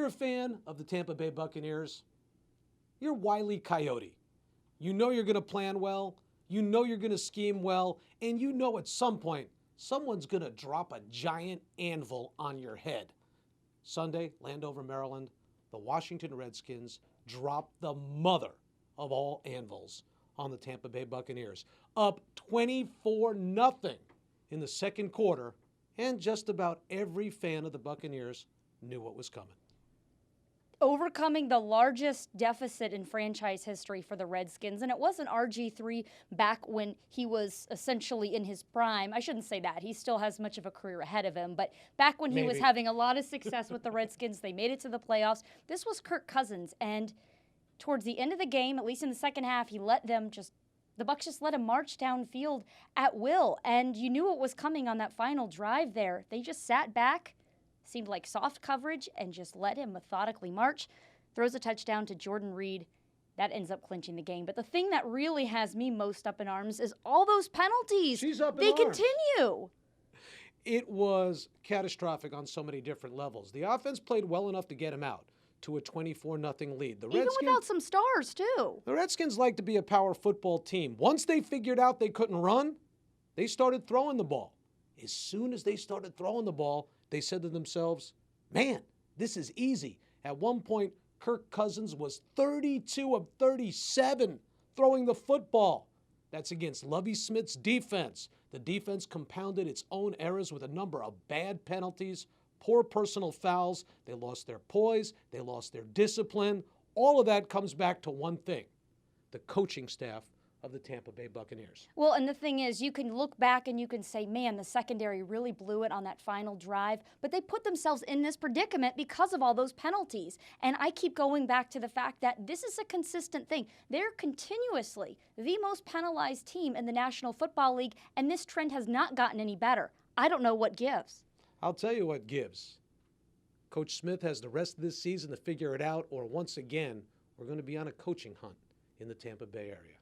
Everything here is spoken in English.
a fan of the Tampa Bay Buccaneers, you're Wile E. Coyote. You know you're going to plan well, you know you're going to scheme well, and you know at some point someone's going to drop a giant anvil on your head. Sunday, Landover, Maryland, the Washington Redskins dropped the mother of all anvils on the Tampa Bay Buccaneers, up 24-0 in the second quarter, and just about every fan of the Buccaneers knew what was coming. Overcoming the largest deficit in franchise history for the Redskins, and it wasn't RG3 back when he was essentially in his prime. I shouldn't say that. He still has much of a career ahead of him, but back when he was having a lot of success with the Redskins, they made it to the playoffs. This was Kirk Cousins, and towards the end of the game, at least in the second half, the Bucs just let him march downfield at will, and you knew what was coming on that final drive there. They just sat back, seemed like soft coverage, and just let him methodically march. Throws a touchdown to Jordan Reed. That ends up clinching the game. But the thing that really has me most up in arms is all those penalties. She's up in They arms. continue. It was catastrophic on so many different levels. The offense played well enough to get him out to a 24-0 lead. Even without some stars, too. The Redskins like to be a power football team. Once they figured out they couldn't run, they started throwing the ball. As soon as they started throwing the ball, they said to themselves, man, this is easy. At one point, Kirk Cousins was 32 of 37 throwing the football. That's against Lovie Smith's defense. The defense compounded its own errors with a number of bad penalties, poor personal fouls. They lost their poise. They lost their discipline. All of that comes back to one thing: the coaching staff of the Tampa Bay Buccaneers. Well, and the thing is, you can look back and you can say, man, the secondary really blew it on that final drive, but they put themselves in this predicament because of all those penalties. And I keep going back to the fact that this is a consistent thing. They're continuously the most penalized team in the National Football League, and this trend has not gotten any better. I don't know what gives. I'll tell you what gives. Coach Smith has the rest of this season to figure it out, or once again, we're going to be on a coaching hunt in the Tampa Bay area.